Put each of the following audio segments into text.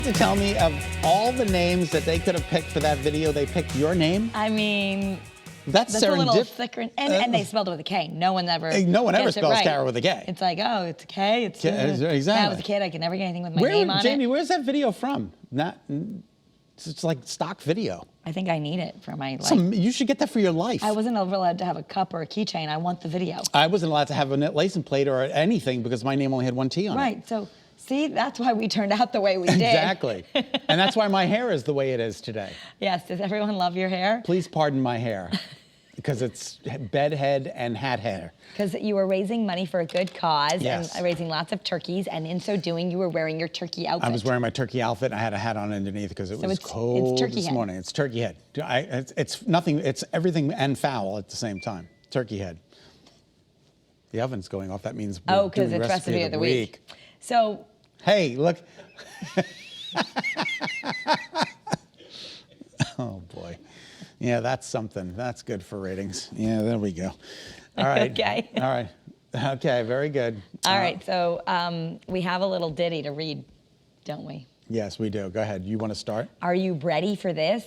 To tell me, of all the names that they could have picked for that video, they picked your name? I mean, that's a little thicker. And they spelled it with a K. No one ever spells Kara with a K. It's like, oh, it's a K. It's exactly. When I was a kid, I could never get anything with my name on it. Jamie, where's that video from? It's like stock video. I think I need it for my life. You should get that for your life. I wasn't allowed to have a cup or a keychain. I want the video. I wasn't allowed to have a license plate or anything because my name only had one T on it. Right. So, see, that's why we turned out the way we did. Exactly. And that's why my hair is the way it is today. Yes. Does everyone love your hair? Please pardon my hair. Because it's bed head and hat hair. Because you were raising money for a good cause. Yes. And raising lots of turkeys. And in so doing, you were wearing your turkey outfit. I was wearing my turkey outfit. And I had a hat on underneath because it was cold this morning. It's turkey head. It's nothing. It's everything and foul at the same time. Turkey head. The oven's going off. That means we're because it's recipe of the week. So. Hey, look. Oh, boy. Yeah, that's something. That's good for ratings. Yeah, there we go. All right. Okay. All right. Okay, very good. All right, so we have a little ditty to read, don't we? Yes, we do. Go ahead. You want to start? Are you ready for this?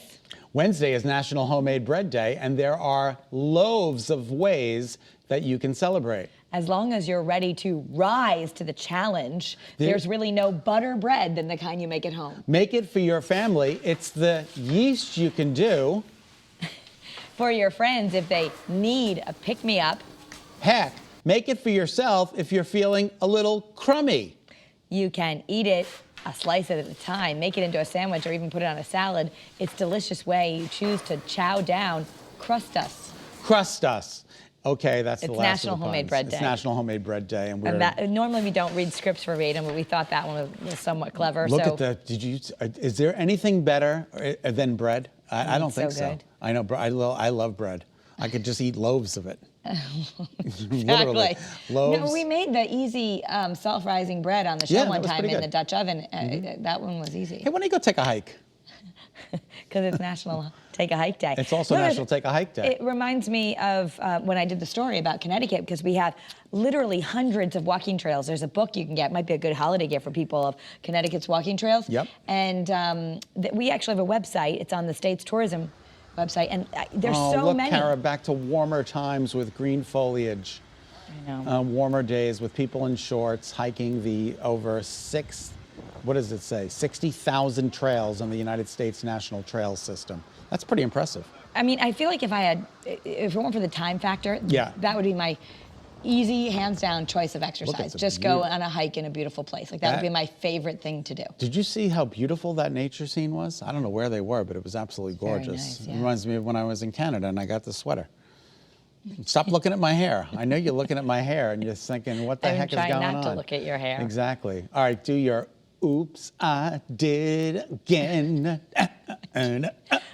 Wednesday is National Homemade Bread Day, and there are loaves of ways that you can celebrate. As long as you're ready to rise to the challenge, there's really no butter bread than the kind you make at home. Make it for your family. It's the yeast you can do. For your friends, if they need a pick-me-up. Heck, make it for yourself if you're feeling a little crummy. You can eat it a slice at a time, make it into a sandwich, or even put it on a salad. It's a delicious way you choose to chow down. Crust us. Crust us. Okay, that's the last of the puns. It's National Homemade Bread Day. It's National Homemade Bread Day, and normally we don't read scripts verbatim, but we thought that one was somewhat clever. Look at the. Is there anything better than bread? I don't think so. Good. I know. I love bread. I could just eat loaves of it. Exactly. Literally. Loaves. No, we made the easy self-rising bread on the show one time in the Dutch oven. That one was easy. Hey, why don't you go take a hike? Because it's National Take a Hike Day. It's also National Take a Hike Day. It reminds me of when I did the story about Connecticut, because we have literally hundreds of walking trails. There's a book you can get, might be a good holiday gift for people, of Connecticut's walking trails. Yep. And we actually have a website. It's on the state's tourism website, and there's so look, many. Kara, back to warmer times with green foliage. I know. Warmer days with people in shorts hiking the over what does it say? 60,000 trails on the United States National Trail System. That's pretty impressive. I mean, I feel like if it weren't for the time factor, that would be my easy, hands down choice of exercise. Just go on a hike in a beautiful place. Like that would be my favorite thing to do. Did you see how beautiful that nature scene was? I don't know where they were, but it was absolutely gorgeous. Very nice, yeah. It reminds me of when I was in Canada and I got the sweater. Stop looking at my hair. I know you're looking at my hair and you're thinking, what the heck is going on? I'm trying not to look at your hair. Exactly. All right, do your oops, I did again. I'm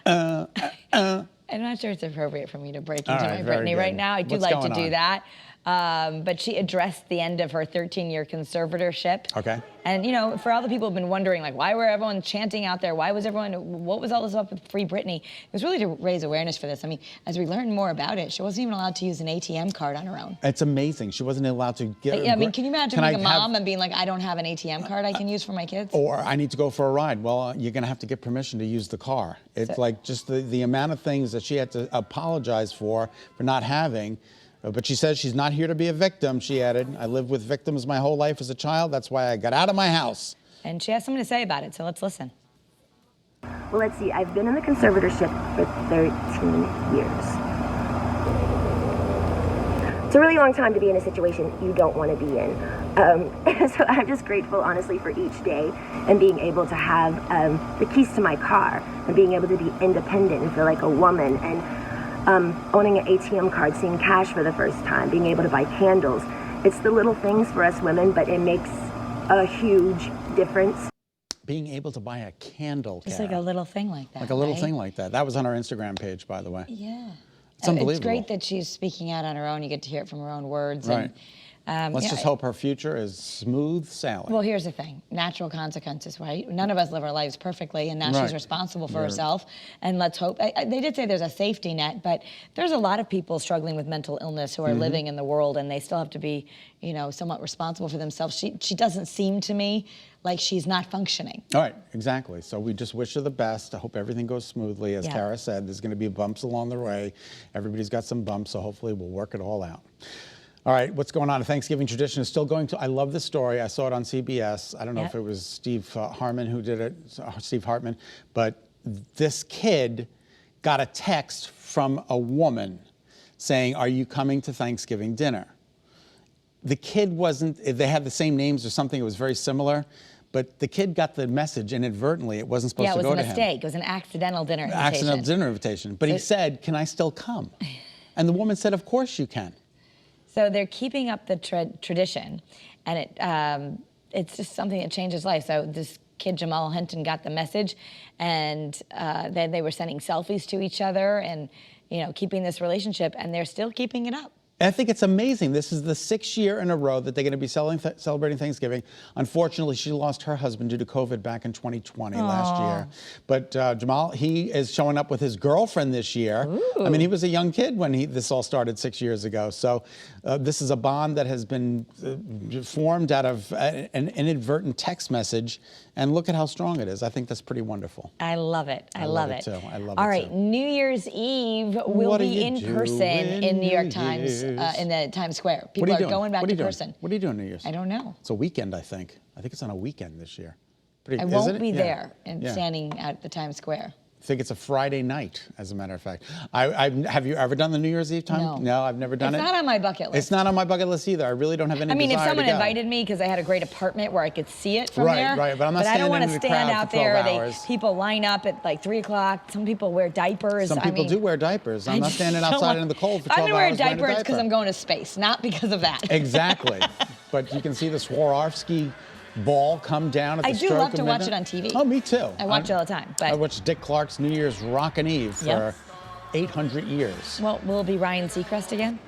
not sure it's appropriate for me to break into my Brittany right now. I do like to do that. But she addressed the end of her 13-year conservatorship. Okay. And, you know, for all the people who've been wondering, like, why were everyone chanting out there? Why was everyone, what was all this up with Free Brittany? It was really to raise awareness for this. I mean, as we learned more about it, she wasn't even allowed to use an ATM card on her own. It's amazing. She wasn't allowed to get... I mean, can you imagine being a mom and being like, I don't have an ATM card I can use for my kids? Or I need to go for a ride. Well, you're going to have to get permission to use the car. It's like just the amount of things that she had to apologize for not having. But she says she's not here to be a victim, she added. I lived with victims my whole life as a child. That's why I got out of my house. And she has something to say about it, so let's listen. Well, let's see. I've been in the conservatorship for 13 years. It's a really long time to be in a situation you don't want to be in. So I'm just grateful, honestly, for each day and being able to have the keys to my car and being able to be independent and feel like a woman, and owning an ATM card, seeing cash for the first time, being able to buy candles. It's the little things for us women, but it makes a huge difference. Being able to buy a candle, It's like a little thing like that. Like a little thing like that. That was on our Instagram page, by the way. Yeah. It's unbelievable. It's great that she's speaking out on her own. You get to hear it from her own words. Right. Let's just hope her future is smooth sailing. Well, here's the thing, natural consequences, right? None of us live our lives perfectly, and now she's responsible for herself, and let's hope. They did say there's a safety net, but there's a lot of people struggling with mental illness who are living in the world, and they still have to be, you know, somewhat responsible for themselves. She doesn't seem to me like she's not functioning. All right, exactly. So we just wish her the best. I hope everything goes smoothly. As Kara said, there's going to be bumps along the way. Everybody's got some bumps, so hopefully we'll work it all out. All right, what's going on? A Thanksgiving tradition is still going to. I love this story. I saw it on CBS. I don't know if it was Steve Harmon who did it, Steve Hartman, but this kid got a text from a woman saying, "Are you coming to Thanksgiving dinner?" The kid wasn't, they had the same names or something, it was very similar, but the kid got the message inadvertently. It wasn't supposed to go to him. Yeah, it was a mistake. It was an accidental dinner invitation. Accidental dinner invitation. But he said, "Can I still come?" And the woman said, "Of course you can." So they're keeping up the tradition, and it's just something that changes life. So this kid, Jamal Hinton, got the message, and then they were sending selfies to each other and, you know, keeping this relationship, and they're still keeping it up. I think it's amazing. This is the 6th year in a row that they're going to be celebrating Thanksgiving. Unfortunately, she lost her husband due to COVID back in 2020 last year. But Jamal, he is showing up with his girlfriend this year. Ooh. I mean, he was a young kid when this all started 6 years ago. So this is a bond that has been formed out of an inadvertent text message. And look at how strong it is. I think that's pretty wonderful. I love it. I love it. Too. I love it All right, too. New Year's Eve will be in person in New York Times, in the Times Square. People are going back to person. What are you doing New Year's? I don't know. It's a weekend, I think. I think it's on a weekend this year. I won't be there and standing at the Times Square. I think it's a Friday night, as a matter of fact. Have you ever done the New Year's Eve time? No, I've never done it. It's not on my bucket list. It's not on my bucket list either. I really don't have any desire to go. I mean, if someone invited me because I had a great apartment where I could see it from there. Right, but I'm not standing standing in the crowd out for 12 there. hours. People line up at like 3 o'clock. Some people wear diapers. Some people do wear diapers. I'm not standing outside in the cold for 12 hours. I'm going to wear diapers because I'm going to space, not because of that. Exactly. But you can see the Swarovski ball come down at the stroke of midnight. I do love to watch it on TV. Oh, me too. I watch it all the time. But I watched Dick Clark's New Year's Rockin' Eve for 800 years. Well, will it be Ryan Seacrest again?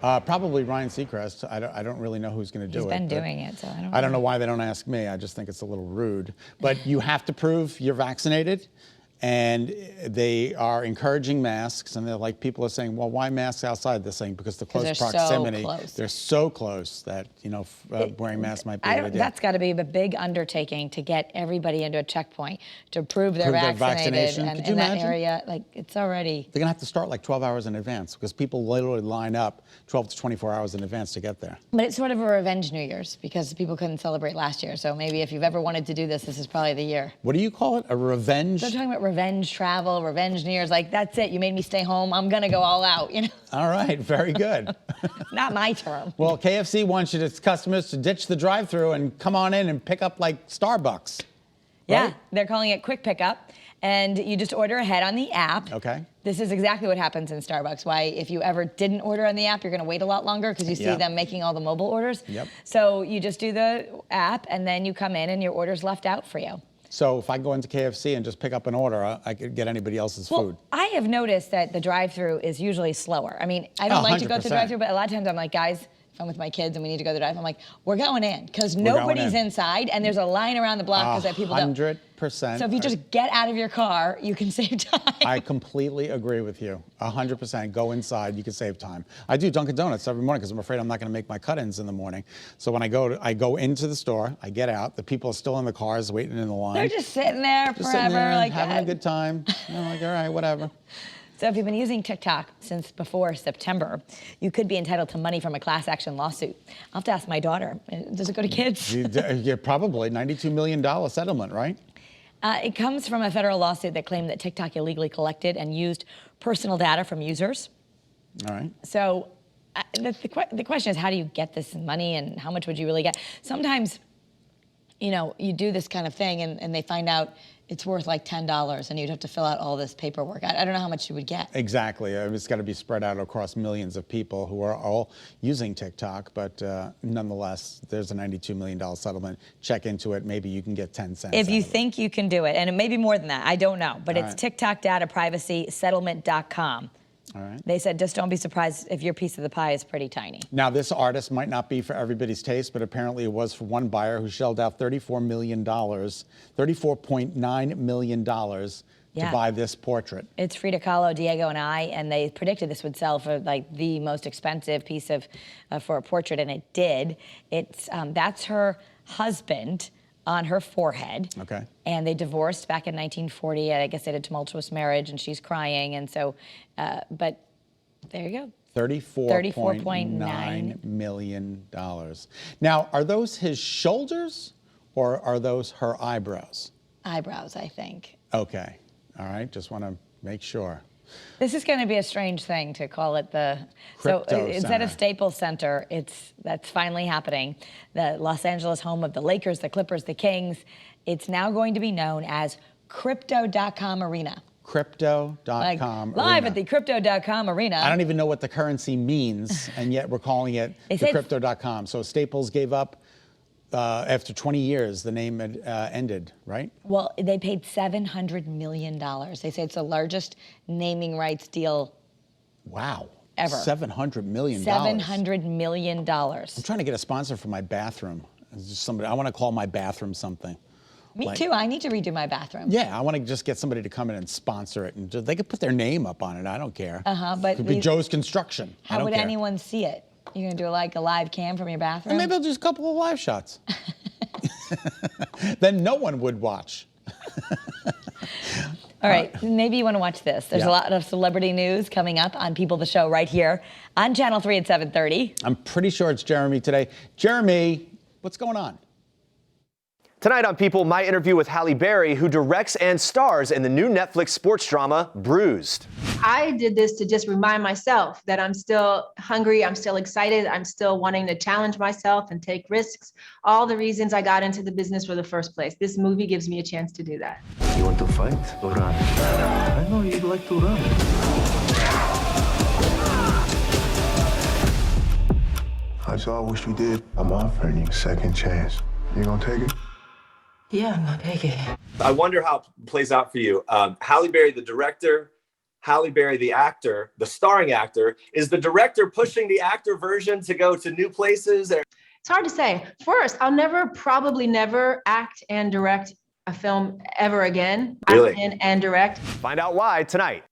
Probably Ryan Seacrest. I don't really know who's going to do it. He's been doing it, so I don't know. I don't know why they don't ask me. I just think it's a little rude. But you have to prove you're vaccinated. And they are encouraging masks, and they're like, people are saying, well, why masks outside? They're saying because the close proximity. They're so close that, you know, wearing masks might be a good idea. That's got to be a big undertaking to get everybody into a checkpoint to prove they're vaccinated. And in that area, like, it's already. They're going to have to start like 12 hours in advance because people literally line up 12 to 24 hours in advance to get there. But it's sort of a revenge New Year's because people couldn't celebrate last year. So maybe if you've ever wanted to do this, this is probably the year. What do you call it? A revenge? They're talking about revenge travel, revenge New Year's. Like, that's it. You made me stay home. I'm going to go all out, you know? All right. Very good. Not my term. Well, KFC wants its customers to ditch the drive-thru and come on in and pick up like Starbucks. Yeah. Right? They're calling it quick pickup. And you just order ahead on the app. Okay. This is exactly what happens in Starbucks. Why, if you ever didn't order on the app, you're going to wait a lot longer because you see them making all the mobile orders. Yep. So you just do the app, and then you come in, and your order's left out for you. So if I go into KFC and just pick up an order, I could get anybody else's food. I have noticed that the drive-thru is usually slower. I mean, I don't like to go to the drive-thru, but a lot of times I'm like, guys, if I'm with my kids and we need to go to the drive-thru, I'm like, we're going in because nobody's inside, and there's a line around the block because people don't. 100%. So if you just get out of your car, you can save time. I completely agree with you. 100%. Go inside. You can save time. I do Dunkin' Donuts every morning because I'm afraid I'm not going to make my cut-ins in the morning. So when I go into the store, I get out. The people are still in the cars waiting in the line. They're just sitting there just forever, sitting there, like having a good time. I'm like, all right, whatever. So if you've been using TikTok since before September, you could be entitled to money from a class action lawsuit. I'll have to ask my daughter. Does it go to kids? Yeah, probably. $92 million settlement, right? It comes from a federal lawsuit that claimed that TikTok illegally collected and used personal data from users. All right. So the question is, how do you get this money and how much would you really get? Sometimes, you know, you do this kind of thing and they find out it's worth like $10 and you'd have to fill out all this paperwork. I don't know how much you would get. Exactly. It's got to be spread out across millions of people who are all using TikTok, but nonetheless, there's a $92 million settlement. Check into it. Maybe you can get 10 cents. If you think you can do it, and it may be more than that, I don't know, but it's TikTok data privacy settlement.com. All right. They said, just don't be surprised if your piece of the pie is pretty tiny. Now, this artist might not be for everybody's taste, but apparently it was for one buyer who shelled out $34.9 million to buy this portrait. It's Frida Kahlo, Diego, and I, and they predicted this would sell for like the most expensive piece of for a portrait, and it did. It's that's her husband on her forehead. Okay. And they divorced back in 1940. I guess they had a tumultuous marriage, and she's crying, and so, but there you go. $34.9 million. Now, are those his shoulders or are those her eyebrows? Eyebrows, I think. Okay. All right. Just want to make sure. This is going to be a strange thing to call it the Crypto instead Center. of Staples Center, that's finally happening. The Los Angeles home of the Lakers, the Clippers, the Kings. It's now going to be known as Crypto.com Arena. Crypto.com Live at the Crypto.com Arena. I don't even know what the currency means, and yet we're calling it the Crypto.com. So Staples gave up after 20 years, the name had ended, right? Well, they paid $700 million. They say it's the largest naming rights deal. Wow. Ever. $700 million. $700 million. I'm trying to get a sponsor for my bathroom. I want to call my bathroom something. Me too. I need to redo my bathroom. Yeah, I want to just get somebody to come in and sponsor it, and they could put their name up on it. I don't care. But could be Joe's Construction. How would anyone see it? You're gonna do like a live cam from your bathroom? And maybe I'll do a couple of live shots. Then no one would watch. All right, maybe you want to watch this. There's a lot of celebrity news coming up on People the Show right here on Channel 3 at 7:30. I'm pretty sure it's Jeremy today. Jeremy, what's going on? Tonight on People, my interview with Halle Berry, who directs and stars in the new Netflix sports drama, Bruised. I did this to just remind myself that I'm still hungry, I'm still excited, I'm still wanting to challenge myself and take risks. All the reasons I got into the business for the first place. This movie gives me a chance to do that. You want to fight or run? I know you'd like to run. That's all I wish you did. I'm offering you a second chance. You gonna take it? Yeah, I'm gonna take it. I wonder how it plays out for you. Halle Berry, the director, Halle Berry, the actor, the starring actor. Is the director pushing the actor version to go to new places? It's hard to say. First, I'll probably never act and direct a film ever again. Really? Act in and direct. Find out why tonight.